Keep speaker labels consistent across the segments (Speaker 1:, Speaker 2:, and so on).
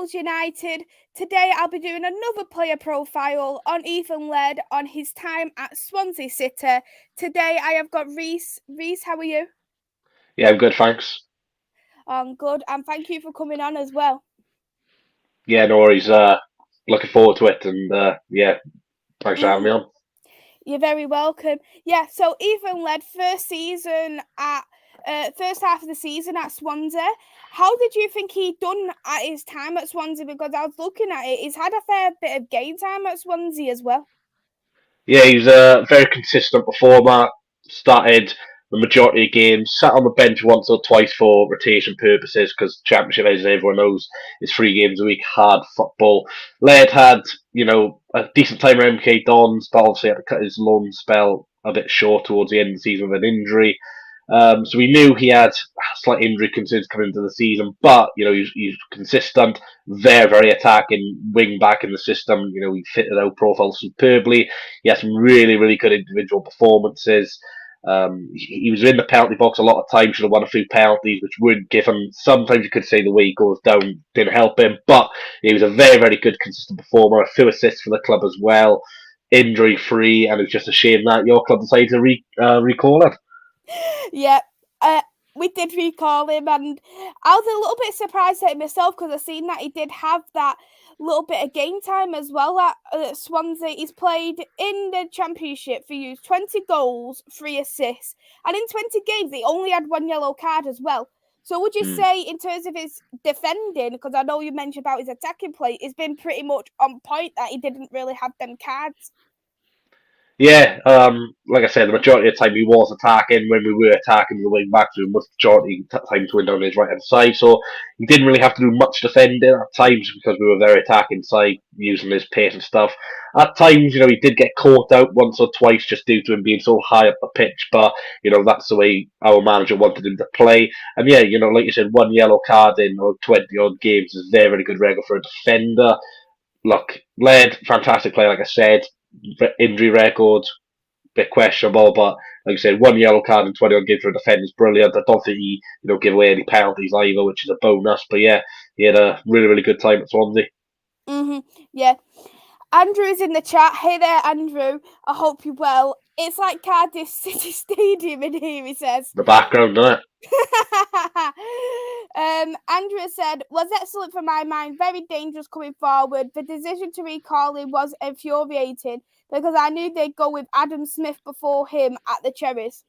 Speaker 1: Wales United. Today I'll be doing another player profile on Ethan Laird on his time at Swansea City. Today I have got Rhys. Rhys, how are you?
Speaker 2: Yeah, I'm good, thanks.
Speaker 1: I'm good, and thank you for coming on as well.
Speaker 2: Yeah, no worries. Looking forward to it, and yeah, thanks for having me on.
Speaker 1: You're very welcome. Yeah, so Ethan Laird first half of the season at Swansea. How did you think he done at his time at Swansea? Because I was looking at it, he's had a fair bit of game time at Swansea as well.
Speaker 2: Yeah, he's a very consistent performer. Started the majority of games, sat on the bench once or twice for rotation purposes because Championship, as everyone knows, is 3 games a week, hard football. Laird had, a decent time at MK Dons, but obviously had to cut his loan spell a bit short towards the end of the season with an injury. So we knew he had slight injury concerns coming into the season, but he's consistent, very attacking wing back in the system. He fitted out profile superbly. He had some really good individual performances. He was in the penalty box a lot of times. Should have won a few penalties, which weren't given. Sometimes you could say the way he goes down didn't help him, but he was a very good consistent performer. A few assists for the club as well, injury free, and it's just a shame that your club decided to recall it.
Speaker 1: Yeah, we did recall him, and I was a little bit surprised at myself because I seen that he did have that little bit of game time as well at Swansea. He's played in the Championship for you, 20 goals, 3 assists, and in 20 games he only had 1 yellow card as well. So would you
Speaker 2: Hmm.
Speaker 1: say, in terms of his defending, because I know you mentioned about his attacking play, it's been pretty much on point that he didn't really have them cards?
Speaker 2: Yeah, like I said, the majority of the time he was attacking. When we were attacking the wing backs, we were majority of times went down his right hand side. So he didn't really have to do much defending at times because we were very attacking side, using his pace and stuff. At times, he did get caught out once or twice just due to him being so high up the pitch. But that's the way our manager wanted him to play. And yeah, like you said, 1 yellow card in or 20 odd games is very good record for a defender. Look, Laird, fantastic player, like I said. Injury record, bit questionable, but like I said, 1 yellow card and 20 odd games for a defender is brilliant. I don't think he, give away any penalties either, which is a bonus. But yeah, he had a really good time at Swansea.
Speaker 1: Yeah. Andrew's in the chat. Hey there, Andrew. I hope you're well. It's like Cardiff City Stadium in here, he says.
Speaker 2: The background, doesn't it?
Speaker 1: Andrew said, was excellent for my mind, very dangerous coming forward. The decision to recall him was infuriating because I knew they'd go with Adam Smith before him at the Cherries.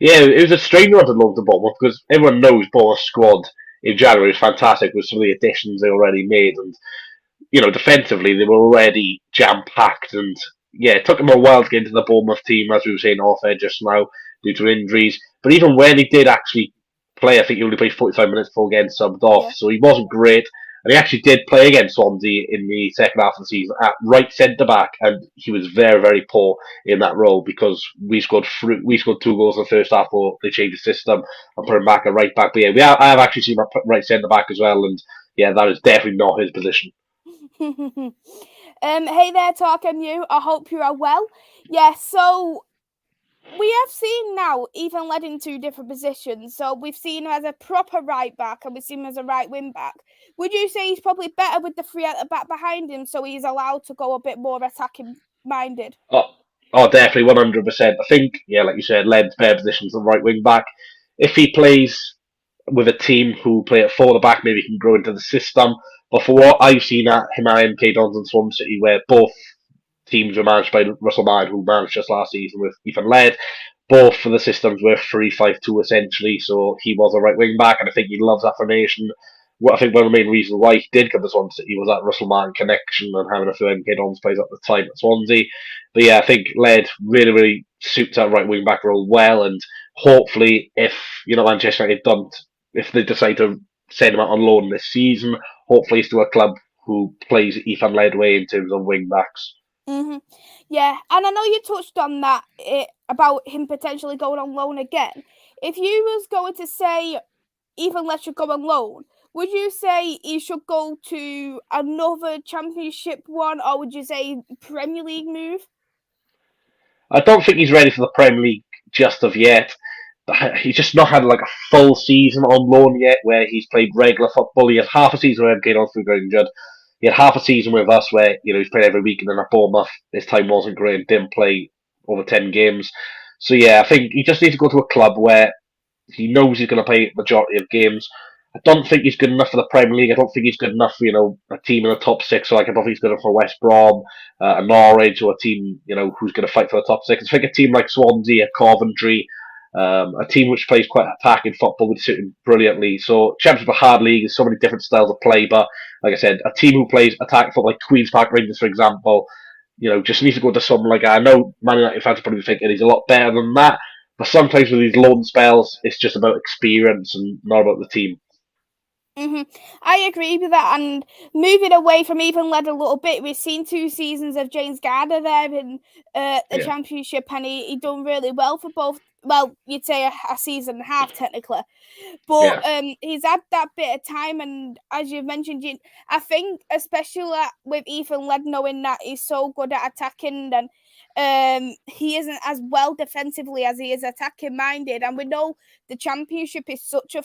Speaker 2: Yeah, it was a strange one to love the Bournemouth because everyone knows Bournemouth's squad in January is fantastic with some of the additions they already made, and defensively they were already jam packed, and yeah, it took them a while to get into the Bournemouth team, as we were saying off air just now, due to injuries. But even when he did actually play, I think he only played 45 minutes before getting subbed off,
Speaker 1: Yeah.
Speaker 2: so he wasn't great. And he actually did play against Swansea in the second half of the season at right centre back, and he was very poor in that role because we scored 2 goals in the first half, or they changed the system and put him back at right back. But yeah, I have actually seen him at right centre back as well, and yeah, that is definitely not his position.
Speaker 1: Hey there, talking you. I hope you are well. Yeah, so we have seen now Ethan led in 2 different positions. So we've seen him as a proper right back and we've seen him as a right wing back. Would you say he's probably better with the 3 at the back behind him, so he's allowed to go a bit more attacking minded?
Speaker 2: Oh, oh, definitely 100%. I think, yeah, like you said, Led's better position as a right wing back. If he plays with a team who play at 4 at the back, maybe he can grow into the system. But for what I've seen at him at MK Dons and Swansea City, where both teams were managed by Russell Martin, who managed us last season with Ethan Laird, both for the systems were 3-5-2 essentially, so he was a right wing back, and I think he loves that formation. What I think one of the main reasons why he did come to Swansea City was that Russell Martin connection and having a few MK Dons players at the time at Swansea. But yeah, I think Laird really suits that right wing back role well, and hopefully, if Manchester United don't, if they decide to send him out on loan this season, hopefully he's to a club who plays Ethan Laird way in terms of wing backs.
Speaker 1: Yeah, and I know you touched on that about him potentially going on loan again. If you was going to say Ethan Laird should go on loan, would you say he should go to another Championship one, or would you say Premier League move?
Speaker 2: I don't think he's ready for the Premier League just of yet. he's just not had like a full season on loan yet, where he's played regular football. He had half a season where Gain on through got injured. He had half a season with us where he's played every week, and then at Bournemouth his time wasn't great and didn't play over 10 games. So yeah, I think he just needs to go to a club where he knows he's going to play majority of games. I don't think he's good enough for the Premier League. I don't think he's good enough for a team in the top six. So like I don't think he's good enough for West Brom, a Norwich, or a team who's going to fight for the top six. I think a team like Swansea, Coventry, a team which plays quite attacking football would suit him brilliantly. So Championship of a hard league. There's so many different styles of play, but like I said, a team who plays attacking football, like Queens Park Rangers, for example, just needs to go to something like that. I know Man United fans are probably thinking he's a lot better than that, but sometimes with these loan spells, it's just about experience and not about the team.
Speaker 1: I agree with that. And moving away from Ethan Laird a little bit, we've seen 2 seasons of James Garner there in the Championship, and he done really well for both. Well, you'd say a season and a half technically, but he's had that bit of time. And as you mentioned, I think especially with Ethan Laird, knowing that he's so good at attacking and he isn't as well defensively as he is attacking minded, and we know the Championship is such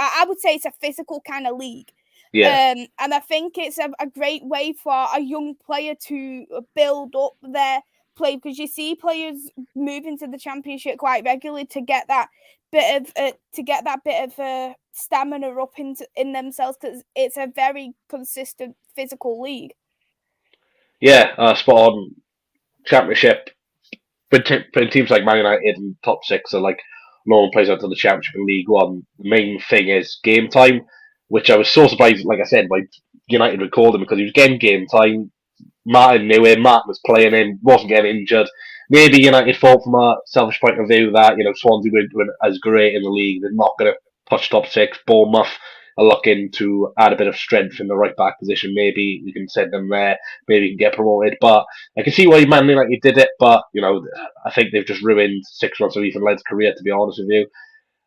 Speaker 1: I would say it's a physical kind of league.
Speaker 2: Yeah.
Speaker 1: And I think it's a great way for a young player to build up their play, because you see players move into the Championship quite regularly to get that bit of stamina up in themselves, because it's a very consistent physical league.
Speaker 2: Yeah, spot on. Championship. When teams like Man United and top six are like no one plays out to the Championship in League One, the main thing is game time, which I was so surprised, like I said, by United recalled him because he was getting game time. Martin knew him, Martin was playing him, wasn't getting injured. Maybe United thought from a selfish point of view that, Swansea weren't as great in the league, they're not going to push top six. Bournemouth are looking to add a bit of strength in the right back position. Maybe you can send them there, maybe you can get promoted. But I can see why Man United did it, but, I think they've just ruined 6 months of Ethan Laird's career, to be honest with you.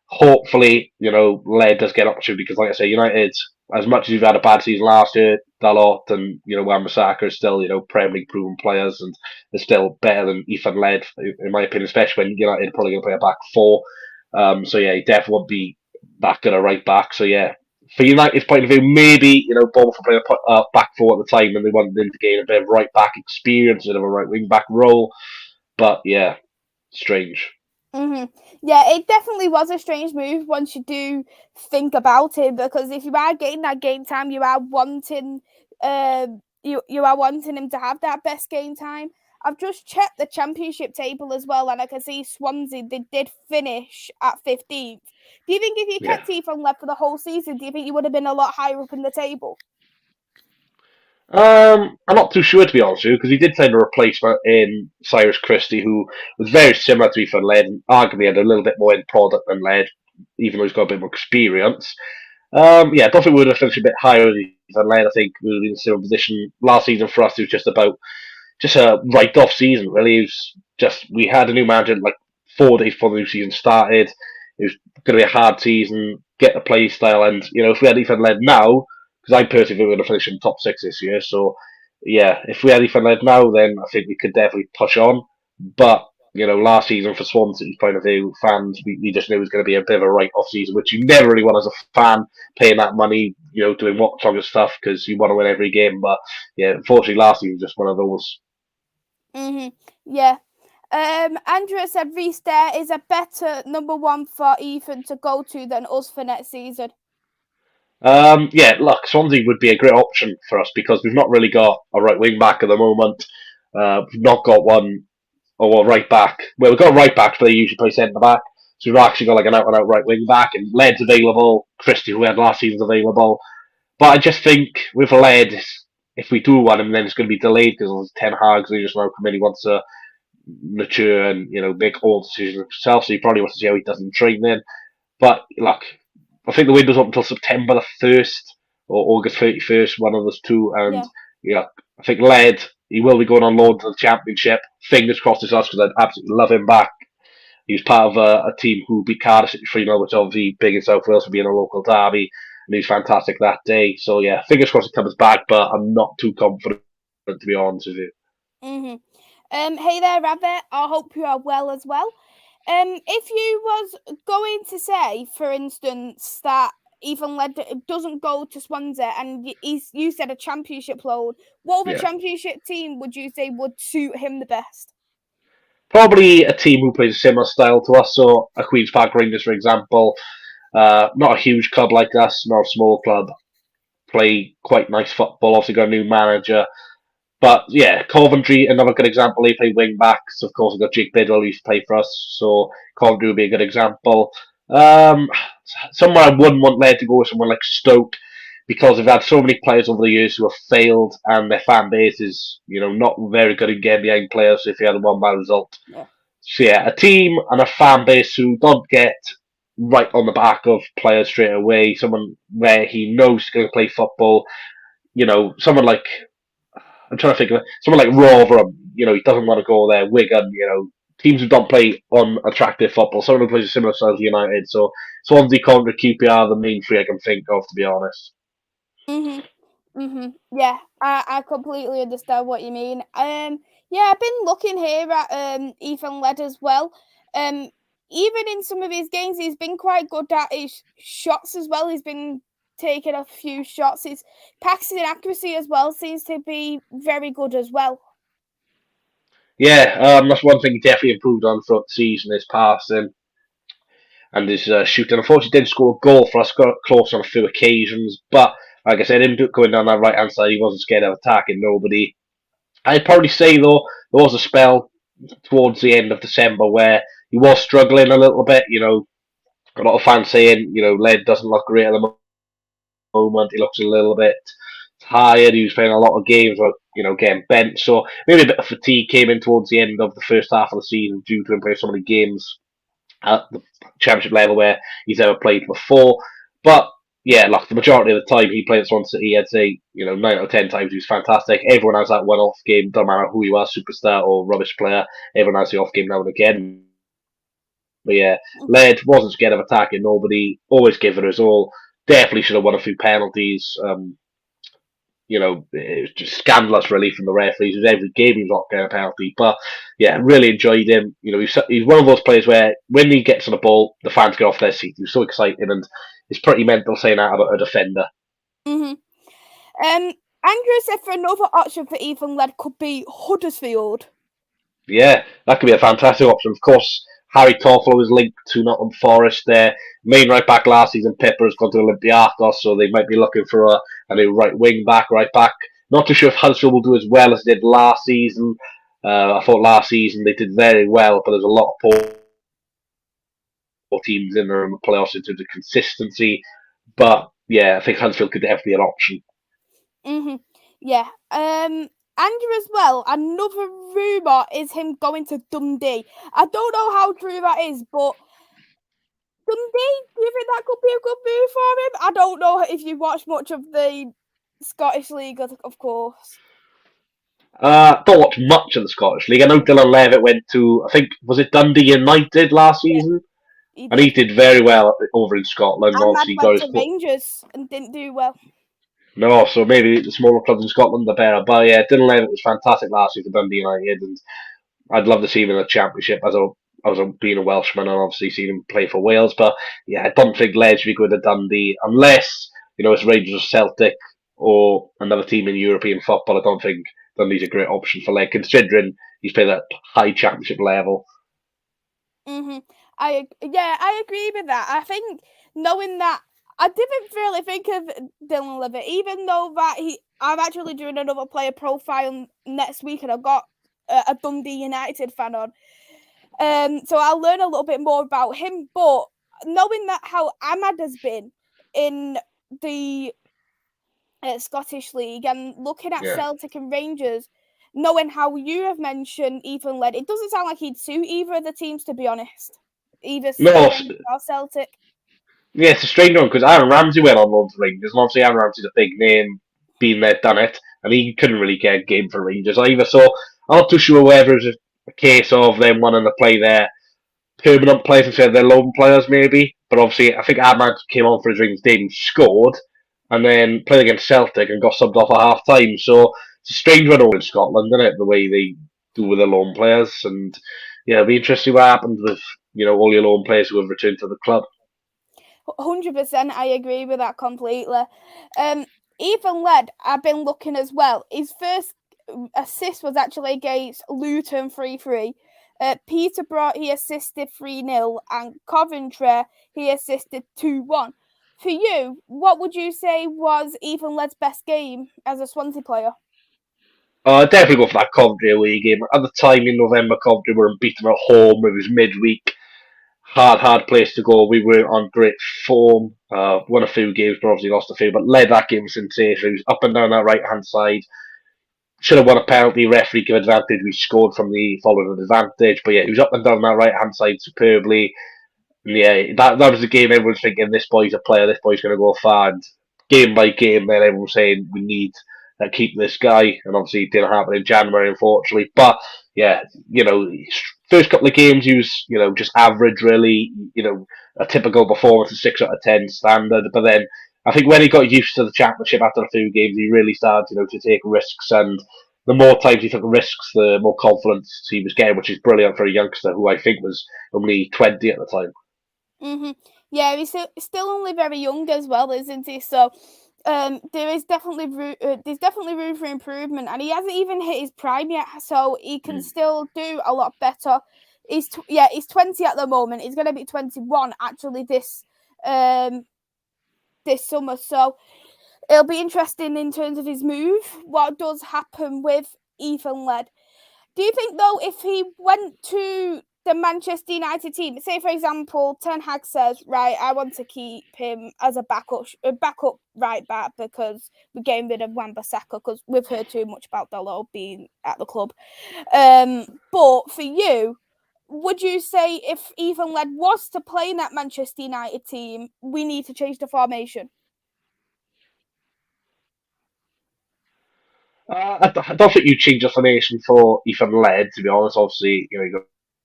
Speaker 2: Hopefully, Laird does get an opportunity because, like I say, United, as much as you've had a bad season last year, Dalot and Wan-Bissaka are still Premier League proven players, and they're still better than Ethan Laird in my opinion, especially when United are probably going to play a back four. So yeah, he definitely won't be that good a right back. So yeah, for United's point of view, maybe Bournemouth were playing a back four at the time, and they wanted him to gain a bit of right back experience instead of a right wing back role. But yeah, strange.
Speaker 1: Yeah, it definitely was a strange move once you do think about it, because if you are getting that game time, you are wanting you are wanting him to have that best game time. I've just checked the Championship table as well, and I can see Swansea, they did finish at 15th. Do you think if you kept Ethan Laird for the whole season, do you think you would have been a lot higher up in the table?
Speaker 2: I'm not too sure, to be honest with you, because he did find a replacement in Cyrus Christie, who was very similar to Ethan Laird, and arguably had a little bit more in product than Laird, even though he's got a bit more experience. Yeah, I don't think we would have finished a bit higher than Laird. I think we would have been in a similar position. Last season for us, it was just a write-off season, really. It was just, we had a new manager like 4 days before the new season started. It was going to be a hard season, get the play style, and, if we had Ethan Laird now, because I personally think we're going to finish in top six this year. So, yeah, if we had Ethan Laird now, then I think we could definitely push on. But, last season for Swansea's point of view, fans, we just knew it was going to be a bit of a write-off season, which you never really want as a fan, paying that money, doing watch on stuff, because you want to win every game. But, yeah, unfortunately, last season was just one of those.
Speaker 1: Yeah. Andrea said Rhys there is a better number one for Ethan to go to than us for next season.
Speaker 2: Yeah, look, Swansea would be a great option for us because we've not really got a right wing back at the moment. We've not got one, or a right back. Well, we've got a right back, but they usually play centre back. So we've actually got like an out and out right wing back, and Laird's available. Christie, who we had last season's available. But I just think with Laird, if we do want him, then it's going to be delayed because there's 10 Hags who just now come in. He wants to mature and make all decisions himself. So he probably wants to see how he does in training. But look, I think the window's up until September the 1st or August 31st, one of those two. And I think Laird, he will be going on loan to the Championship. Fingers crossed it's us because I'd absolutely love him back. He was part of a team who beat Cardiff City 3-0, which obviously big in South Wales for being a local derby. And he was fantastic that day. So yeah, fingers crossed he comes back, but I'm not too confident, to be honest with you.
Speaker 1: Hey there, Rabbit. I hope you are well as well. If you was going to say, for instance, that Ethan Laird doesn't go to Swansea and you said a championship load, what other
Speaker 2: Yeah.
Speaker 1: championship team would you say would suit him the best?
Speaker 2: Probably a team who plays a similar style to us, so a Queen's Park Rangers, for example. Not a huge club like us, not a small club. Play quite nice football, obviously got a new manager. But yeah, Coventry, another good example. They play wing backs. Of course, we've got Jake Biddle, who used to play for us, so Coventry would be a good example. Um, Somewhere I wouldn't want Laird to go with someone like Stoke, because they've had so many players over the years who have failed, and their fan base is, not very good at getting behind players if you had a one bad result.
Speaker 1: Yeah.
Speaker 2: So yeah, a team and a fan base who don't get right on the back of players straight away. Someone where he knows he's going to play football. Someone like, I'm trying to think of it. Someone like Rotherham, he doesn't want to go there. Wigan, teams who don't play unattractive football. Someone who plays a similar style to United. So Swansea, Coventry, QPR are the main three I can think of, to be honest.
Speaker 1: Yeah, I completely understand what you mean. Yeah, I've been looking here at Ethan Laird as well. Even in some of his games, he's been quite good at his shots as well. He's been taking a few shots. His passing accuracy as well seems to be very good as well.
Speaker 2: Yeah, that's one thing he definitely improved on throughout the season, his passing and his shooting. Unfortunately, didn't score a goal for us, got close on a few occasions, but like I said, him going down that right hand side, he wasn't scared of attacking nobody. I'd probably say, though, there was a spell towards the end of December where he was struggling a little bit. A lot of fans saying, Laird doesn't look great at the moment. He looks a little bit tired. He was playing a lot of games, but getting bent. So maybe a bit of fatigue came in towards the end of the first half of the season due to him playing so many games at the championship level where he's ever played before. But yeah, look, the majority of the time he played at Swansea City, I'd say, 9 out of 10 times he was fantastic. Everyone has that one-off game, doesn't matter who you are, superstar or rubbish player. Everyone has the off game now and again. But yeah, Laird wasn't scared of attacking nobody, always gave it his all. Definitely should have won a few penalties. It was just scandalous, really, from the referees. It was every game he was not getting a penalty. But yeah, really enjoyed him. He's one of those players where when he gets on the ball, the fans get off their seat. He's so exciting, and it's pretty mental saying that about a defender.
Speaker 1: Andrew said for another option for Ethan Laird could be Huddersfield.
Speaker 2: Yeah, that could be a fantastic option. Of course, Harry Toffolo is linked to Nottingham Forest. Their main right back last season, Pippa, has gone to Olympiacos, so they might be looking for a new right wing back, right back. Not too sure if Huddersfield will do as well as they did last season. I thought last season they did very well, but there's a lot of poor teams in there in the playoffs in terms of consistency. But yeah, I think Huddersfield could definitely be an option.
Speaker 1: Yeah. Andrew as well, another rumour is him going to Dundee. I don't know how true that is, but Dundee, do you think that could be a good move for him? I don't know if you've watched much of the Scottish League, of course.
Speaker 2: Don't watch much of the Scottish League. I know Dylan Levitt went to, I think, was it Dundee United last season? And he did very well over in Scotland.
Speaker 1: And
Speaker 2: Obviously,
Speaker 1: went to Rangers and didn't do well.
Speaker 2: No, so maybe the smaller clubs in Scotland are better. But yeah, Dylan Levitt was fantastic last year for Dundee United, and I'd love to see him in the Championship as being a Welshman and obviously seeing him play for Wales. But yeah, I don't think Laird should be going to Dundee unless it's Rangers or Celtic or another team in European football. I don't think Dundee's a great option for Laird, considering he's played at high Championship level.
Speaker 1: I agree with that. I think knowing that, I didn't really think of Dylan Levitt, even though that I'm actually doing another player profile next week, and I've got a Dundee United fan on. So I'll learn a little bit more about him. But knowing that how Ahmad has been in the Scottish League and looking at Celtic and Rangers, knowing how you have mentioned Ethan Laird, it doesn't sound like he'd suit either of the teams, to be honest. Either Rangers or Celtic.
Speaker 2: Yeah, it's a strange one because Aaron Ramsey went on loan to Rangers, and obviously Aaron Ramsey's a big name, been there, done it, and he couldn't really get a game for Rangers either. So I'm not too sure whether it's a case of them wanting to play their permanent players instead of their loan players, maybe. But obviously, I think Ahmad came on for his Rangers debut, scored, and then played against Celtic and got subbed off at half time. So it's a strange one over in Scotland, isn't it? The way they do with their loan players, and yeah, it'll be interesting what happens with all your loan players who have returned to the club.
Speaker 1: 100%, I agree with that completely. Ethan Laird, I've been looking as well. His first assist was actually against Luton 3-3. Peterborough, he assisted 3-0, and Coventry, he assisted 2-1. For you, what would you say was Ethan Laird's best game as a Swansea player?
Speaker 2: I'd definitely go for that Coventry away game. At the time in November, Coventry were unbeaten at home. It was midweek. Hard place to go. We weren't on great form. Won a few games, but obviously lost a few. But led that game sensationally. He was up and down that right hand side. Should have won a penalty. Referee gave advantage. We scored from the following advantage. But yeah, he was up and down that right hand side superbly. Yeah, that was the game everyone's thinking, this boy's a player, this boy's going to go far. And game by game, then everyone's saying, we need to keep this guy. And obviously, it didn't happen in January, unfortunately. But yeah, first couple of games, he was, just average, really. A typical performance, a 6 out of 10 standard. But then I think when he got used to the championship after a few games, he really started, to take risks. And the more times he took risks, the more confidence he was getting, which is brilliant for a youngster who I think was only 20 at the time.
Speaker 1: Yeah, he's still only very young as well, isn't he? So there is definitely there's definitely room for improvement, and he hasn't even hit his prime yet, so he can still do a lot better. He's 20 at the moment. He's going to be 21 actually this summer. So it'll be interesting in terms of his move. What does happen with Ethan Laird? Do you think though, if he went to the Manchester United team, say for example, Ten Hag says, right, I want to keep him as a backup right back because we're getting rid of Wan-Bissaka because we've heard too much about Dalot being at the club. But for you, would you say if Ethan Laird was to play in that Manchester United team, we need to change the formation?
Speaker 2: I don't think you change the formation for Ethan Laird, to be honest. Obviously, you got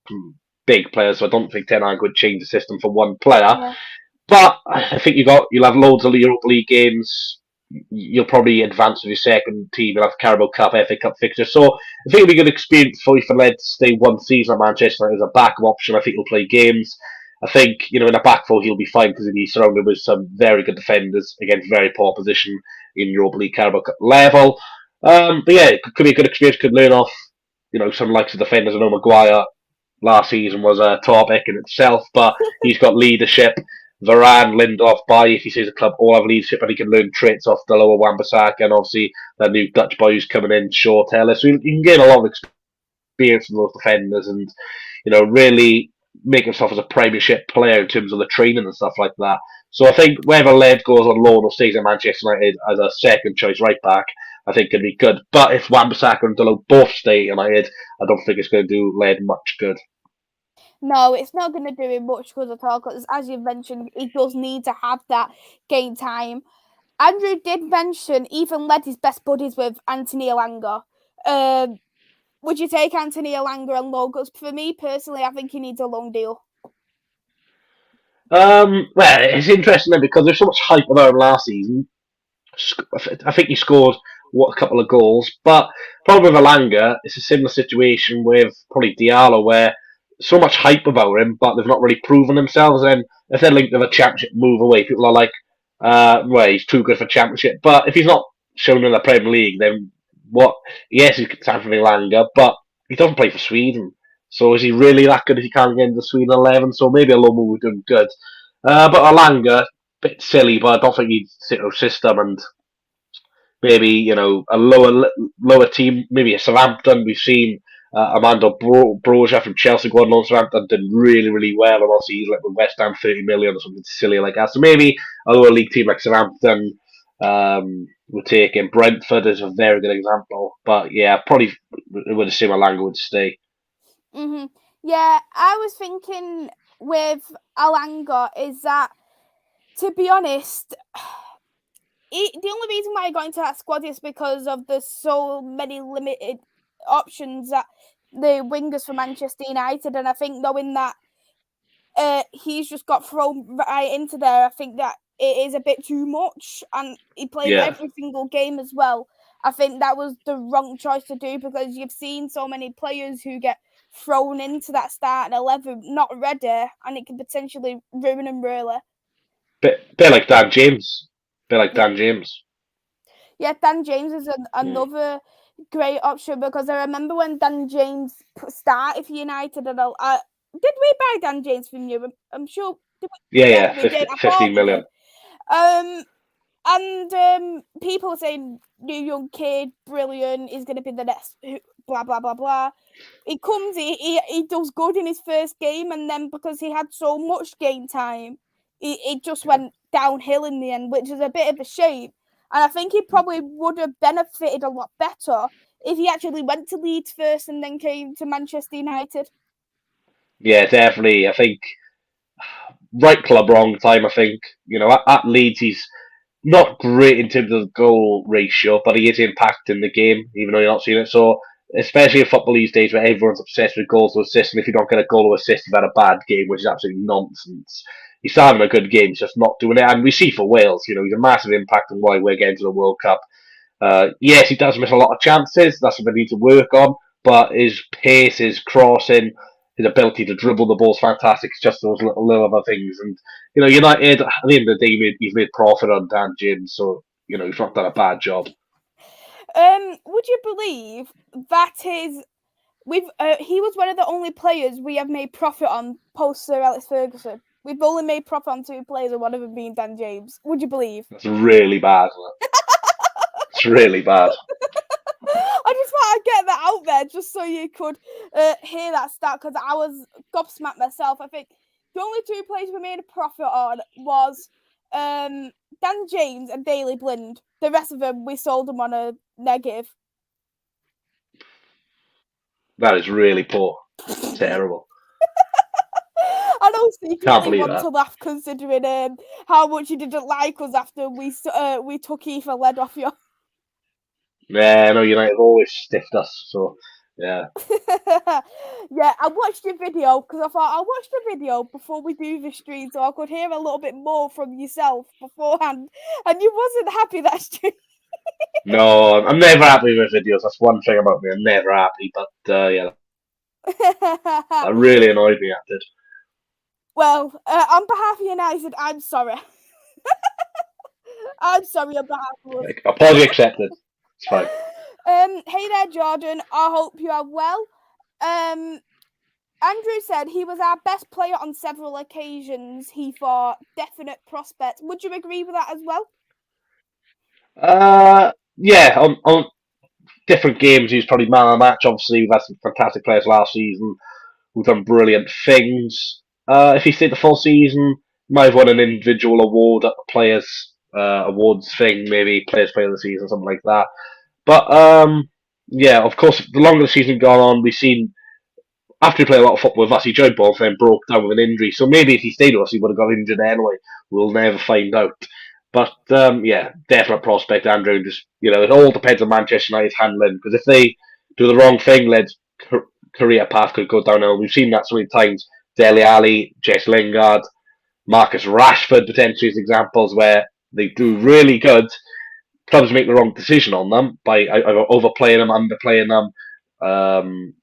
Speaker 2: some big players, so I don't think Ten Hag would change the system for one player.
Speaker 1: Yeah.
Speaker 2: But I think you'll have loads of Europa League games. You'll probably advance with your second team. You'll have Carabao Cup, FA Cup fixtures. So I think it'll be a good experience for Ethan Laird to stay one season at Manchester as a backup option. I think he'll play games. I think, in a back four he'll be fine because he'll be surrounded with some very good defenders against very poor position in Europa League Carabao Cup level. But yeah, it could be a good experience. Could learn off, some likes of defenders. I know Maguire last season was a topic in itself, but he's got leadership. Varane, Lindelof, Bailly, if he sees a club, all have leadership and he can learn traits off the lower Wan-Bissaka and obviously that new Dutch boy who's coming in, Shaw Taylor. So you can gain a lot of experience from those defenders and, really make himself as a Premiership player in terms of the training and stuff like that. So I think whether Laird goes on loan or stays at Manchester United as a second choice right back, I think could be good. But if Wan-Bissaka and Dalot both stay at United, I don't think it's going to do Laird much good.
Speaker 1: No, it's not going to do him much good at all because, as you mentioned, he does need to have that game time. Andrew did mention Ethan Laird is best buddies with Anthony Elanga. Would you take Anthony Elanga and loan? Because for me personally, I think he needs a loan deal.
Speaker 2: Well, it's interesting because there's so much hype about him last season. I think he scored a couple of goals, but probably with Alanga, it's a similar situation with probably Diallo, where so much hype about him, but they've not really proven themselves. And if they're linked with a championship move away, people are like, well, he's too good for championship. But if he's not shown in the Premier League, then what? Yes, he's Anthony Elanga, but he doesn't play for Sweden. So is he really that good if he can't get into Sweden 11? So maybe a low move would do him good. But Alanga, bit silly, but I don't think he'd sit with system and maybe a lower team, maybe a Southampton. We've seen Amanda Broja from Chelsea go on loan to Southampton, did really really well, and obviously he's like with West Ham 30 million or something silly like that. So maybe a lower league team like Southampton would take him. Brentford is a very good example, but yeah, probably would assume Alanga would stay.
Speaker 1: Yeah, I was thinking with Alanga is that, to be honest, the only reason why I got into that squad is because of the so many limited options that the wingers for Manchester United, and I think knowing that he's just got thrown right into there, I think that it is a bit too much, and he plays every single game as well. I think that was the wrong choice to do because you've seen so many players who get thrown into that starting 11 not ready, and it can potentially ruin them really.
Speaker 2: Bit like Dan James. Bit like
Speaker 1: Yeah,
Speaker 2: Dan James.
Speaker 1: yeah, Dan James is
Speaker 2: Mm.
Speaker 1: another great option because I remember when Dan James started for United, and did we buy Dan James from you? I'm sure.
Speaker 2: Yeah,
Speaker 1: Yeah,
Speaker 2: yeah,
Speaker 1: we did. I thought
Speaker 2: 15
Speaker 1: we
Speaker 2: million.
Speaker 1: did. And people saying new young kid, brilliant, is going to be the next, blah blah blah blah. He comes, he does good in his first game, and then because he had so much game time, it just went downhill in the end, which is a bit of a shame. And I think he probably would have benefited a lot better if he actually went to Leeds first and then came to Manchester United.
Speaker 2: Yeah, definitely. I think right club, wrong time. I think at Leeds he's not great in terms of goal ratio, but he is impacting the game, even though you're not seeing it. So, especially in football these days, where everyone's obsessed with goals to assist, and if you don't get a goal to assist, you've had a bad game, which is absolutely nonsense. He's still having a good game, he's just not doing it. And we see for Wales, he's a massive impact on why we're getting to the World Cup. Yes, he does miss a lot of chances. That's something we need to work on. But his pace, his crossing, his ability to dribble the ball's fantastic. It's just those little other things. And United, at the end of the day, he's made profit on Dan James, so he's not done a bad job.
Speaker 1: Would you believe that is he was one of the only players we have made profit on post Sir Alex Ferguson. We've only made profit on 2 players, and one of them being Dan James. Would you believe?
Speaker 2: That's really bad. It's really bad.
Speaker 1: I just want to get that out there just so you could hear that stat because I was gobsmacked myself. I think the only 2 players we made a profit on was Dan James and Daley Blind. The rest of them, we sold them on a negative.
Speaker 2: That is really poor. Terrible.
Speaker 1: I don't
Speaker 2: Can't
Speaker 1: secretly
Speaker 2: believe
Speaker 1: want
Speaker 2: that.
Speaker 1: to laugh considering how much you didn't like us after we took Ethan Laird off you.
Speaker 2: Yeah, no, United have always stiffed us, so yeah.
Speaker 1: Yeah, I watched your video because I thought I'll watch the video before we do the stream so I could hear a little bit more from yourself beforehand. And you wasn't happy that stream.
Speaker 2: No, I'm never happy with videos. That's one thing about me. I'm never happy, but yeah, that really annoyed me. That did.
Speaker 1: Well, on behalf of United, I'm sorry. I'm sorry on behalf of us.
Speaker 2: Like, apology accepted. It's fine.
Speaker 1: Hey there, Jordan. I hope you are well. Andrew said he was our best player on several occasions. He thought definite prospect. Would you agree with that as well?
Speaker 2: Yeah, on different games, he's probably man of the match. Obviously, we've had some fantastic players last season who've done brilliant things. If he stayed the full season, might have won an individual award at the Players Awards thing, maybe Players Player of the Season, something like that. But yeah, of course, the longer the season gone on, we've seen after he played a lot of football with us, he joined Bournemouth and broke down with an injury. So maybe if he stayed with us, he would have got injured anyway. We'll never find out. But yeah, definite prospect, Andrew. Just it all depends on Manchester United's handling. Because if they do the wrong thing, Led's career path could go downhill. We've seen that so many times. Dele Alli, Jess Lingard, Marcus Rashford, potentially as examples where they do really good. Clubs make the wrong decision on them by either overplaying them, underplaying them,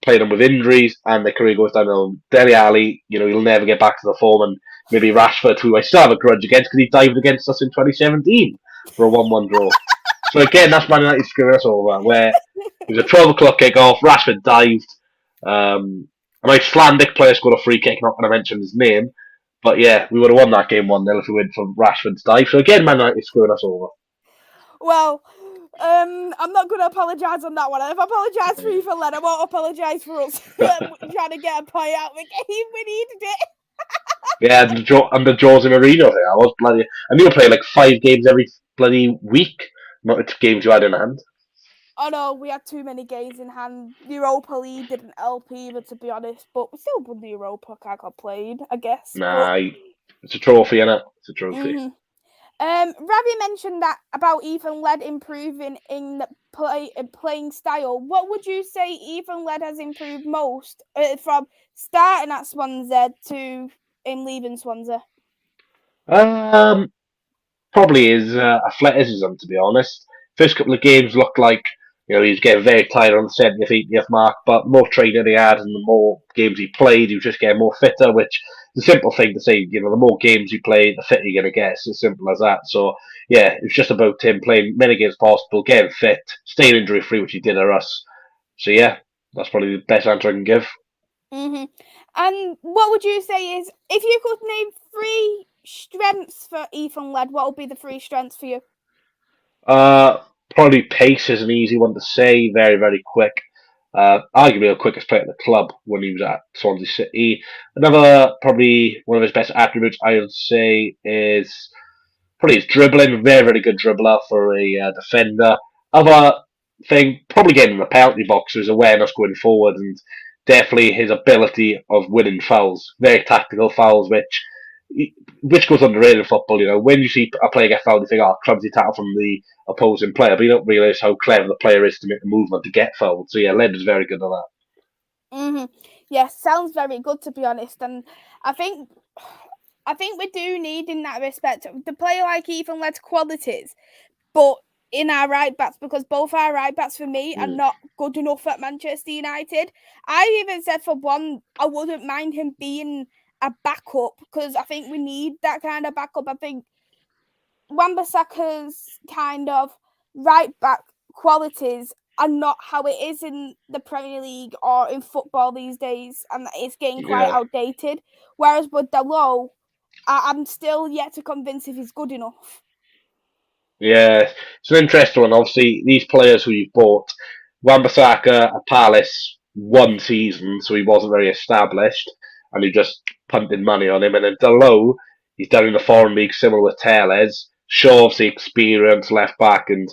Speaker 2: playing them with injuries, and their career goes downhill. Dele Alli, he'll never get back to the form, and maybe Rashford, who I still have a grudge against because he dived against us in 2017 for a 1-1 draw. So again, that's Man United screwing us over, where it was a 12 o'clock kick-off, Rashford dived, an Icelandic player scored a free kick, not going to mention his name, but yeah, we would have won that game 1-0 if we went from Rashford's dive. So again, Man United screwing us over.
Speaker 1: Well, I'm not going to apologise on that one. I've apologised for Ethan Laird. I won't apologise for us trying to get a point out of the game. We needed it.
Speaker 2: Yeah, and the Jose Mourinho thing. I knew we play like 5 games every bloody week. Not the games you had in hand.
Speaker 1: Oh no, we had too many games in hand. Europa League didn't help either, to be honest. But we still won the Europa. Can't complain, I guess.
Speaker 2: Nah, it's a trophy, innit? It's a trophy.
Speaker 1: Mm-hmm. Ravi mentioned that about Ethan Laird improving in the playing style. What would you say Ethan Laird has improved most from starting at Swansea to leaving Swansea?
Speaker 2: Probably his athleticism, to be honest. First couple of games looked like he was getting very tired on the 70th, 80th mark, but the more training he had and the more games he played, he was just getting more fitter, which is a simple thing to say. The more games you play, the fitter you're going to get. It's as simple as that. So, yeah, it's just about him playing many games possible, getting fit, staying injury free, which he did at us. So, yeah, that's probably the best answer I can give.
Speaker 1: Mm-hmm. And what would you say is, if you could name 3 strengths for Ethan Laird, what would be the 3 strengths for you?
Speaker 2: Probably pace is an easy one to say. Very, very quick. Arguably the quickest player at the club when he was at Swansea City. Another, probably one of his best attributes, I would say, is probably his dribbling. Very, very good dribbler for a defender. Other thing, probably getting in the penalty box, his awareness going forward, and definitely his ability of winning fouls. Very tactical fouls, which goes underrated in football. When you see a player get fouled, you think, "Oh, clumsy tackle from the opposing player," but you don't realise how clever the player is to make the movement to get fouled. So yeah, Laird is very good at that.
Speaker 1: Mm-hmm. Yeah, sounds very good, to be honest. And I think we do need, in that respect, the player like Ethan Laird's qualities, but in our right backs, because both our right backs for me are not good enough at Manchester United. I even said for one, I wouldn't mind him being a backup, because I think we need that kind of backup. I think Wan-Bissaka's kind of right back qualities are not how it is in the Premier League or in football these days, and it's getting quite outdated. Whereas with Dalot, I'm still yet to convince if he's good enough.
Speaker 2: Yeah, it's an interesting one. Obviously, these players who you've bought, Wan-Bissaka at Palace, one season, so he wasn't very established, and you just punted money on him. And then Dalot, he's done in the foreign league, similar with Tellez. Show obviously experience left back, and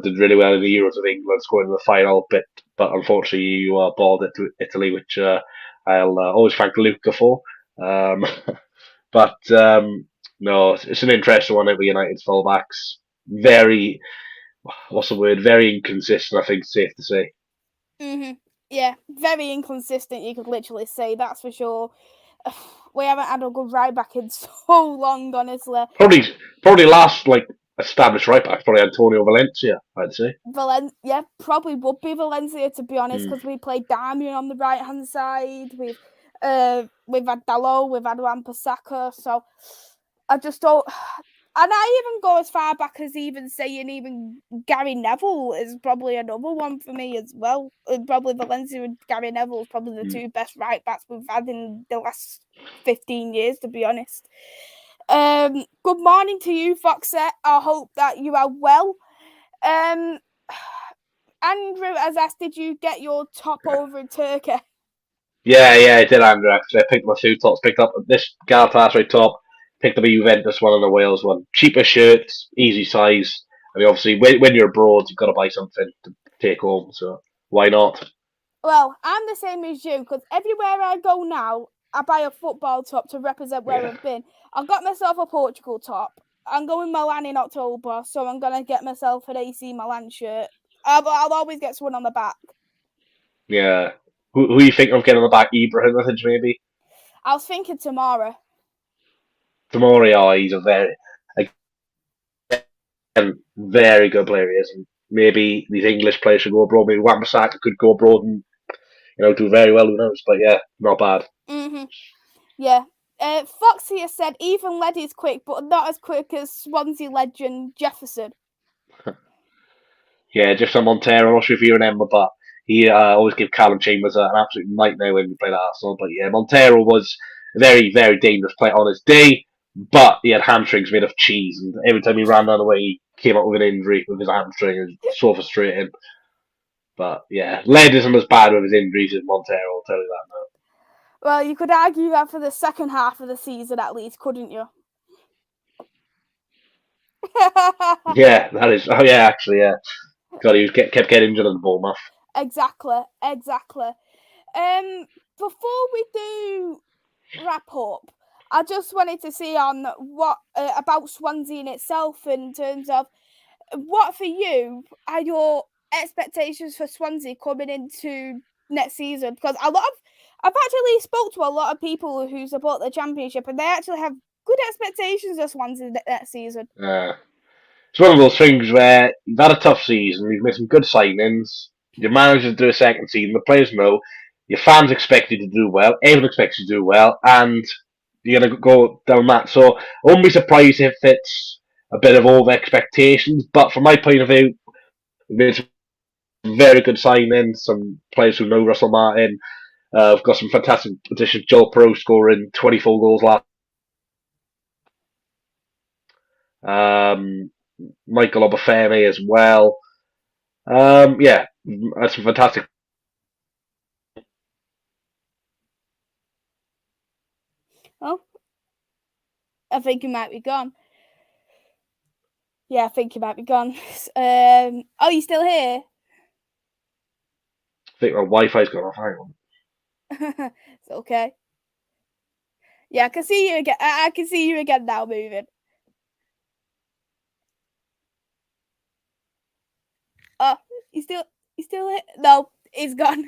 Speaker 2: did really well in the Euros with England, scoring in the final. But unfortunately, you balled it to Italy, which I'll always thank Luca for. Um, but no, it's an interesting one. With United's fullbacks, very, what's the word? Very inconsistent. I think it's safe to say.
Speaker 1: Mm-hmm. Yeah, very inconsistent. You could literally say, that's for sure. We haven't had a good right back in so long, honestly.
Speaker 2: Probably last established right back, probably Antonio Valencia, I'd say.
Speaker 1: Yeah, probably would be Valencia, to be honest, because we played Darmian on the right hand side. We've had Dalot, we've had Wan-Bissaka, so I just don't. And I even go as far back as even saying even Gary Neville is probably another one for me as well. Probably Valencia and Gary Neville is probably the 2 best right backs we've had in the last 15 years, to be honest. Good morning to you, Foxette. I hope that you are well. Andrew has asked, did you get your top over in Turkey?
Speaker 2: Yeah, I did, Andrew. Actually, I picked up my 2 tops. Picked up this Galatasaray top. Picked up a Juventus one and a Wales one. Cheaper shirts, easy size. I mean, obviously, when you're abroad, you've got to buy something to take home. So why not?
Speaker 1: Well, I'm the same as you, because everywhere I go now, I buy a football top to represent where I've been. I've got myself a Portugal top. I'm going Milan in October, so I'm going to get myself an AC Milan shirt. I'll always get one on the back.
Speaker 2: Yeah. Who you think of getting on the back? Ibrahimovic, maybe?
Speaker 1: I was thinking Tomorrow.
Speaker 2: Tomorrow, he's a very good player, he is. And maybe these English players should go abroad. Maybe Wan-Bissaka could go abroad and do very well. Who knows? But yeah, not bad.
Speaker 1: Mm-hmm. Yeah. Foxy has said Ethan Laird is quick, but not as quick as Swansea legend Jefferson.
Speaker 2: Yeah, Jefferson Montero. I'm not sure if you remember, but he always gave Callum Chambers an absolute nightmare when we played Arsenal. But yeah, Montero was a very, very dangerous player on his day, but he had hamstrings made of cheese, and every time he ran the other way, he came up with an injury with his hamstring. It was so frustrating. But yeah, Laird isn't as bad with his injuries as Montero, I'll tell you that now.
Speaker 1: Well, you could argue that for the second half of the season at least, couldn't you?
Speaker 2: Yeah, that is. Oh yeah, actually, yeah. God, he kept getting injured in the Bournemouth.
Speaker 1: Exactly. Before we do wrap up, I just wanted to see on what about Swansea in itself, in terms of what for you are your expectations for Swansea coming into next season? Because I've actually spoke to a lot of people who support the Championship, and they actually have good expectations of Swansea next season.
Speaker 2: it's one of those things where you've had a tough season, you've made some good signings, your manager's do a second season, the players know, your fans expect you to do well, everyone expects you to do well, and you're going to go down that. So I won't be surprised if it's a bit of over expectations, but from my point of view, we've made some very good signings, some players who know Russell Martin. We've got some fantastic additions. Joel Pro scoring 24 goals last. Michael Obafemi as well. Yeah, that's some fantastic.
Speaker 1: Oh, I think he might be gone. Yeah, I think he might be gone. Oh, you still here?
Speaker 2: I think my Wi-Fi's gone off. Hang on.
Speaker 1: It's okay. Yeah, I can see you again. I can see you again now, moving. Oh, you still here? No, he's gone.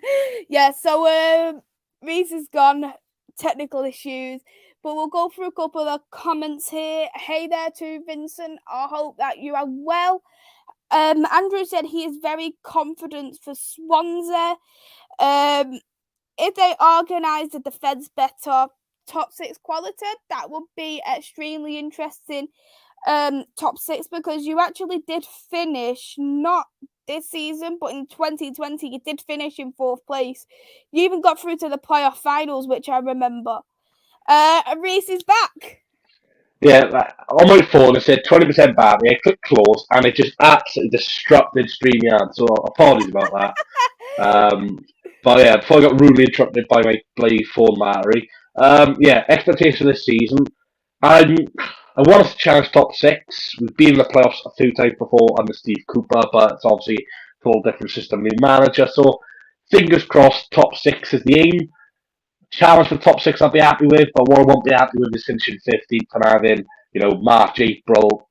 Speaker 1: Yeah, so Rhys is gone. Technical issues. But we'll go through a couple of comments here. Hey there to Vincent. I hope that you are well. Andrew said he is very confident for Swansea. If they organise the defence better, top six quality, that would be extremely interesting. Top six, because you actually did finish, not this season, but in 2020, you did finish in 4th place. You even got through to the playoff finals, which I remember. Rhys is back.
Speaker 2: Yeah, on my phone it said 20% battery. I clicked close and it just absolutely disrupted StreamYard. So apologies about that. But yeah, before I got rudely interrupted by my bloody phone battery. Yeah, expectation this season. I want us to challenge top six. We've been in the playoffs a few times before under Steve Cooper, but it's obviously a whole different system, new manager. So fingers crossed, top six is the aim. Challenge for top six I'll be happy with, but what I won't be happy with is finishing 15th and having, March, April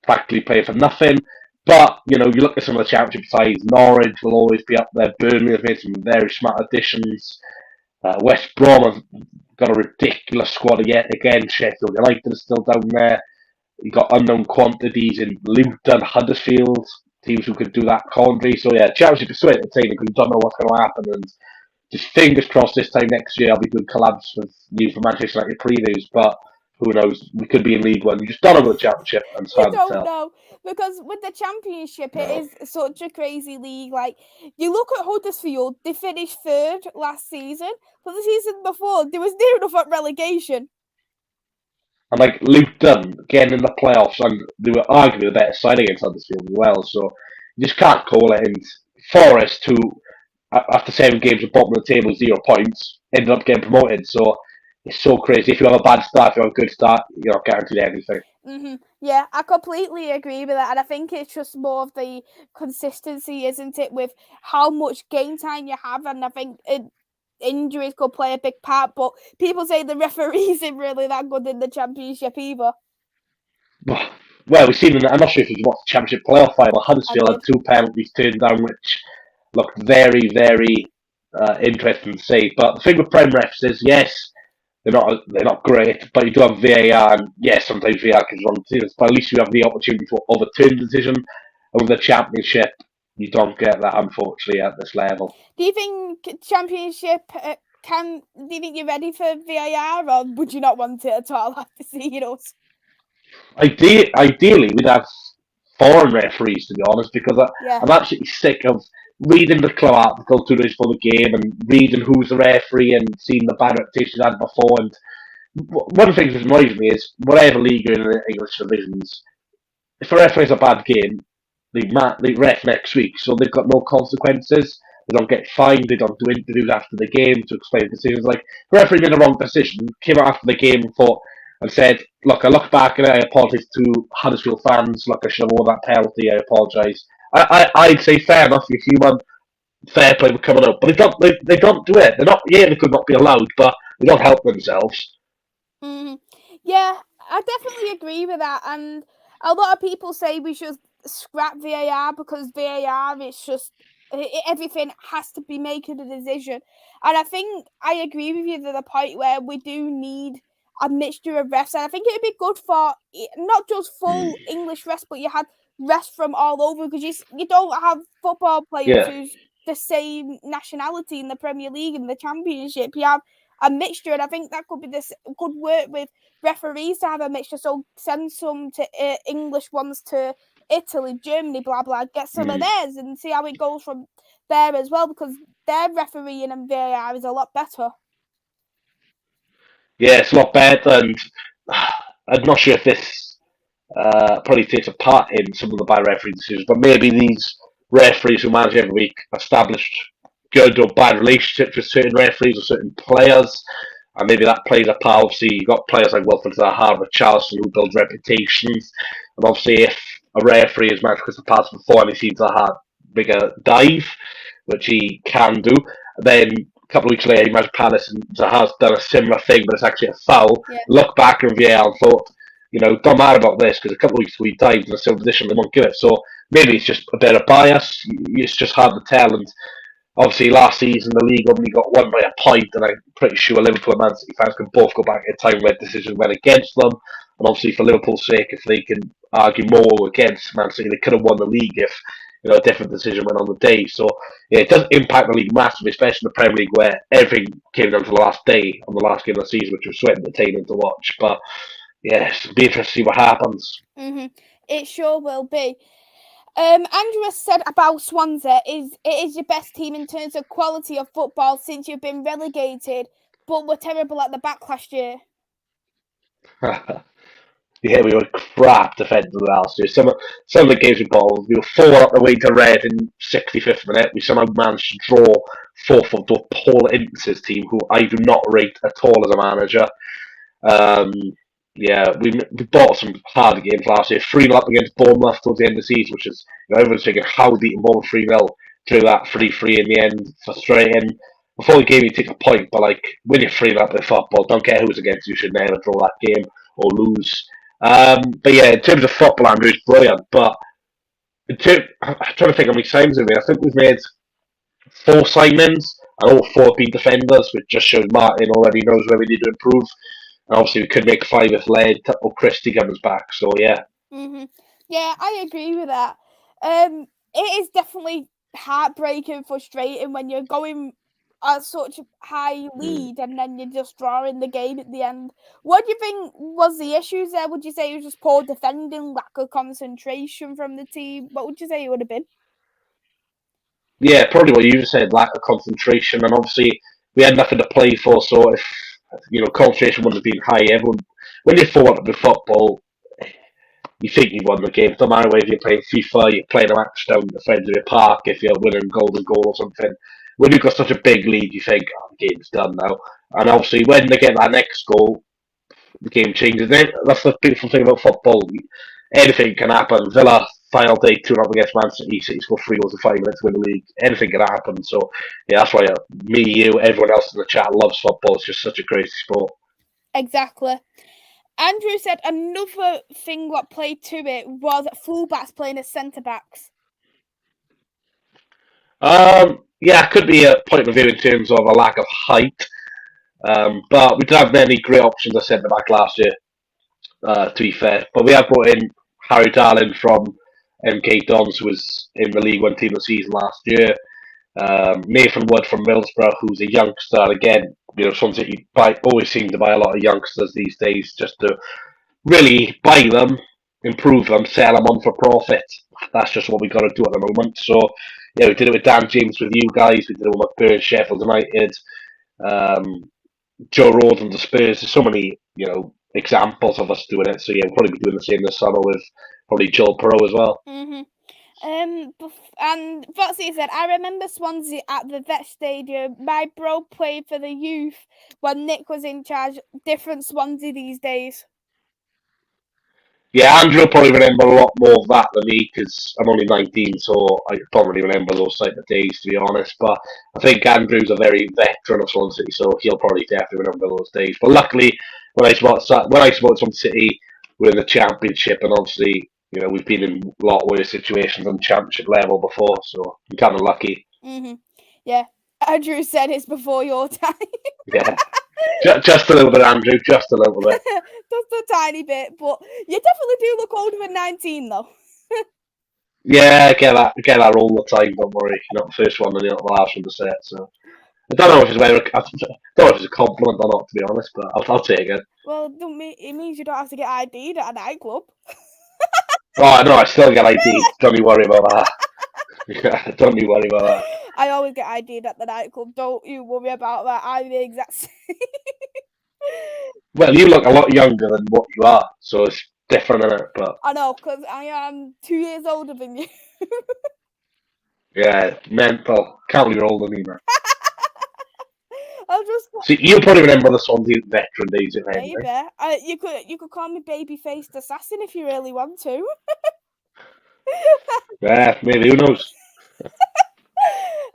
Speaker 2: practically play for nothing. But, you look at some of the championship sides, Norwich will always be up there, Burnley have made some very smart additions, West Brom have got a ridiculous squad yet again, Sheffield United is still down there, you've got unknown quantities in Luton, Huddersfield, teams who could do that Coventry. So yeah, championship is so entertaining because you don't know what's going to happen, and just fingers crossed this time next year I'll be good collabs with you for Manchester United previews, but who knows? We could be in League One. You just don't know about the Championship, and it's
Speaker 1: You
Speaker 2: hard to
Speaker 1: don't
Speaker 2: tell.
Speaker 1: know, because with the Championship,
Speaker 2: No.
Speaker 1: it is such a crazy league. Like, you look at Huddersfield, they finished 3rd last season, but the season before, there was near enough at relegation.
Speaker 2: And like Luton getting in the playoffs, and they were arguably the better side against Huddersfield as well. So you just can't call it. And Forest, who after 7 games at bottom of the table, 0 points, ended up getting promoted. So it's so crazy. If you have a bad start, if you have a good start, you're not guaranteed anything.
Speaker 1: Mm-hmm. Yeah, I completely agree with that, and I think it's just more of the consistency, isn't it, with how much game time you have, and I think injuries could play a big part, but people say the referees isn't really that good in the Championship either.
Speaker 2: Well, we've seen. I'm not sure if you watched the Championship playoff final. Huddersfield had 2 penalties turned down, which looked very, very interesting to see. But the thing with Prem refs is, yes, they're not great, but you do have VAR, and yes, sometimes VAR can run decisions. But at least you have the opportunity to overturn the decision. And with the Championship, you don't get that, unfortunately, at this level.
Speaker 1: Do you think Championship do you think you're ready for VAR, or would you not want it at all after seeing us?
Speaker 2: Ideally, we'd have foreign referees, to be honest, because I'm absolutely sick of reading the club article 2 days before the game and reading who's the referee and seeing the bad reputation he's had before. And one of the things that annoys me is whatever league you're in the English divisions, if a referee has a bad game, they ref next week, so they've got no consequences. They don't get fined. They don't do interviews after the game to explain decisions. Like, the referee made a wrong decision, came out after the game and said, "Look, I look back and I apologise to Huddersfield fans. Look, I should have won that penalty. I apologise." I'd say fair enough. You're human. Fair play for coming up, but they don't do it. They're not. Yeah, they could not be allowed, but they don't help themselves.
Speaker 1: Mm-hmm. Yeah, I definitely agree with that, and a lot of people say we should scrap VAR because VAR is just everything has to be making a decision, and I think I agree with you to the point where we do need a mixture of refs, and I think it would be good for not just full English refs, but you had rest from all over, because you don't have football players who's the same nationality in the Premier League and the Championship. You have a mixture, and I think that could work with referees to have a mixture. So send some to English ones to Italy, Germany, blah blah. Get some of theirs and see how it goes from there as well, because their refereeing and VAR is a lot better.
Speaker 2: Yeah, it's a lot better, and I'm not sure if this probably takes a part in some of the bad referee decisions, but maybe these referees who manage every week established good or bad relationships with certain referees or certain players, and maybe that plays a part. Obviously, you've got players like Wilfred Zaha with Charleston who build reputations, and obviously if a referee has managed Crystal Palace before and he sees Zaha make a dive, which he can do, then a couple of weeks later he managed Palace and Zaha's done a similar thing, but it's actually a foul.
Speaker 1: Yeah.
Speaker 2: Look back in VAR and thought, don't matter about this because a couple of weeks ago he dived in a similar position, they won't give it. So maybe it's just a bit of bias. It's just hard to tell. And obviously, last season the league only got won by a point, and I'm pretty sure Liverpool and Man City fans can both go back in time where decisions went against them. And obviously, for Liverpool's sake, if they can argue more against Man City, they could have won the league if a different decision went on the day. So yeah, it does impact the league massively, especially in the Premier League where everything came down to the last day on the last game of the season, which was so entertaining to watch. But yes, it'll be interesting to see what happens.
Speaker 1: It sure will be. Andrew has said about Swansea it is your best team in terms of quality of football since you've been relegated, but were terrible at the back last year.
Speaker 2: Yeah, we were crap defending last year. Some of the games we bowled, we were 4 up the way to red in 65th minute. We somehow managed to draw 4-4 to a Paul Ince's team, who I do not rate at all as a manager. We bought some hard games last year. 3-0 up against Bournemouth towards the end of the season, which is, everyone's thinking, how beating Bournemouth 3-0, drew that 3-3 in the end, frustrating. Before the game, you take a point, but when you're 3-0 up in football, don't care who's against you, should never draw that game or lose. But yeah, in terms of football, Andrew, it's brilliant. But I'm trying to think how many signings we've made. I think we've made 4 signings, and all 4 have been defenders, which just shows Martin already knows where we need to improve. And obviously, we could make 5 if Laird or Christie comes back. So yeah.
Speaker 1: Yeah, I agree with that. It is definitely heartbreaking, frustrating when you're going at such a high lead and then you're just drawing the game at the end. What do you think was the issues there? Would you say it was just poor defending, lack of concentration from the team? What would you say it would have been?
Speaker 2: Yeah, probably what you just said, lack of concentration, and obviously we had nothing to play for. So if concentration wouldn't have been high, when you're 4 up in football, you think you've won the game. It doesn't matter whether you're playing FIFA, you're playing a match down the Friendly Park, if you're winning golden goal or something. When you've got such a big lead, you think, the game's done now. And obviously, when they get that next goal, the game changes. That's the beautiful thing about football. Anything can happen. Villa, final day, 2-0 against Man City. City score 3 goals in 5 minutes to win the league. Anything can happen. So, yeah, that's why me, you, everyone else in the chat loves football. It's just such a crazy sport.
Speaker 1: Exactly. Andrew said another thing what played to it was fullbacks playing as centre-backs.
Speaker 2: Yeah, it could be a point of view in terms of a lack of height. But we didn't have many great options at centre-back last year, to be fair. But we have brought in Harry Darling from MK Dons, who was in the League One team of the season last year. Nathan Wood from Middlesbrough, who's a youngster. Again, Swansea City always seem to buy a lot of youngsters these days just to really buy them, improve them, sell them on for profit. That's just what we got to do at the moment. So, yeah, we did it with Dan James with you guys. We did it with McBurn, Sheffield United, Joe Roden to Spurs. There's so many, examples of us doing it. So, yeah, we'll probably be doing the same this summer with probably Joel Perot as well.
Speaker 1: And Foxy said, I remember Swansea at the Vet Stadium. My bro played for the youth when Nick was in charge. Different Swansea these days.
Speaker 2: Yeah, Andrew will probably remember a lot more of that than me because I'm only 19, so I don't really remember those type of days, to be honest. But I think Andrew's a very veteran of Swansea City, so he'll probably definitely remember those days. But luckily, when I support Swansea City, we're in the Championship, and obviously, we've been in a lot worse situations on Championship level before, so I'm kind of lucky.
Speaker 1: Yeah, Andrew said it's before your time.
Speaker 2: Yeah. Just a little bit, Andrew. Just a little bit.
Speaker 1: Just a tiny bit, but you definitely do look older than 19, though.
Speaker 2: Yeah, I get that all the time. Don't worry, you're not the first one and you're not the last one to say it. So I don't know if it's a compliment or not, to be honest, but I'll take it.
Speaker 1: Well, it means you don't have to get ID'd at a nightclub.
Speaker 2: Oh no, I still get ID. Don't you worry about that. Yeah, don't you worry about that.
Speaker 1: I always get ID'd at the nightclub. Don't you worry about that. I'm the exact same.
Speaker 2: Well, you look a lot younger than what you are, so it's different, isn't it? But
Speaker 1: I know, because I am 2 years older than you.
Speaker 2: yeah, mental. Can't believe you're older than me, man.
Speaker 1: I'll just
Speaker 2: See, you probably remember the Swansea veteran days, if anything.
Speaker 1: maybe. You could call me baby-faced assassin if you really want to.
Speaker 2: Yeah, maybe. Who knows?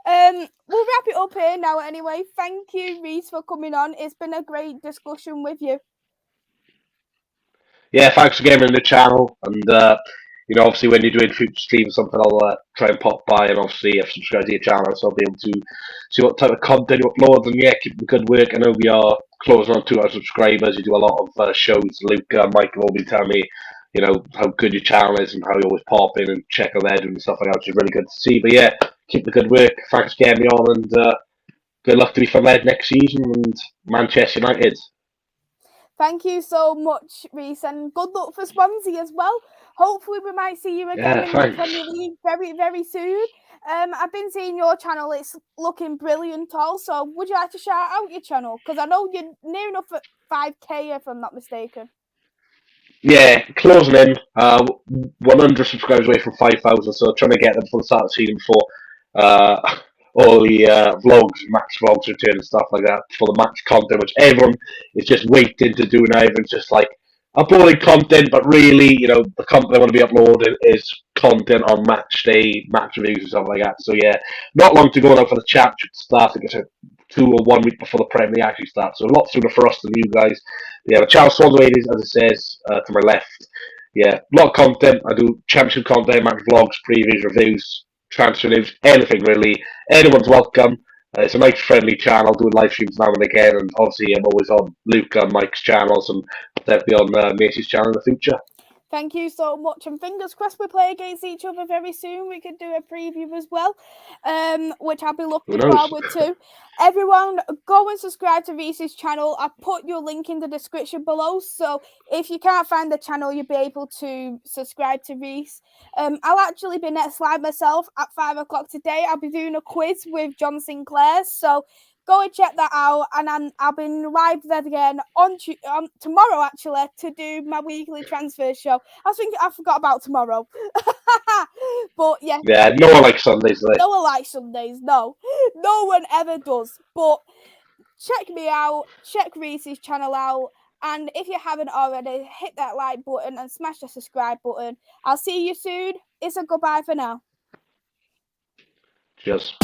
Speaker 1: We'll wrap it up here now anyway. Thank you, Rhys, for coming on. It's been a great discussion with you.
Speaker 2: Yeah, thanks for getting in the channel. And, obviously when you're doing future streams or something, I'll try and pop by and obviously subscribe to your channel so I'll be able to see what type of content you upload. And yeah, keep the good work. I know we are closing on 200 subscribers. You do a lot of shows. Luca and Mike have all been telling me, how good your channel is and how you always pop in and check out there and stuff like that, which is really good to see. But yeah, keep the good work. Thanks for getting me on and good luck to Ethan Laird next season and Manchester United.
Speaker 1: Thank you so much, Rhys, and good luck for Swansea as well. Hopefully we might see you again in the Premier League very, very soon. I've been seeing your channel. It's looking brilliant also. Would you like to shout out your channel? Because I know you're near enough at 5K, if I'm not mistaken.
Speaker 2: Yeah, closing in. 100 subscribers away from 5,000, so trying to get them for the start of the season before all the vlogs, match vlogs return and stuff like that for the match content, which everyone is just waiting to do now. Everyone's just like uploading content, but really, the content they want to be uploading is content on match day, match reviews and stuff like that. So yeah, not long to go now for the championship to start. I guess 2 or 1 week before the Premier actually starts, so a lot sooner for us than you guys. Yeah, but Charles Swans Away Days, as it says to my left. Yeah, a lot of content. I do championship content, match vlogs, previews, reviews, transfer news, anything really. Anyone's welcome. It's a nice, friendly channel, doing live streams now and again, and obviously I'm always on Luca and Mike's channels, and definitely on Maisie's channel in the future.
Speaker 1: Thank you so much, and fingers crossed we play against each other very soon. We could do a preview as well, which I'll be looking forward to. Everyone, go and subscribe to Rhys's channel. I've put your link in the description below, so if you can't find the channel, you'll be able to subscribe to Rhys. I'll actually be next live myself at 5 o'clock today. I'll be doing a quiz with John Sinclair, so go and check that out, and I'll be live there again on tomorrow, actually, to do my weekly transfer show. I forgot about tomorrow. But yeah.
Speaker 2: Yeah, no one likes Sundays, though.
Speaker 1: No one likes Sundays, no. No one ever does. But check me out, check Rhys's channel out, and if you haven't already, hit that like button and smash the subscribe button. I'll see you soon. It's a goodbye for now.
Speaker 2: Cheers.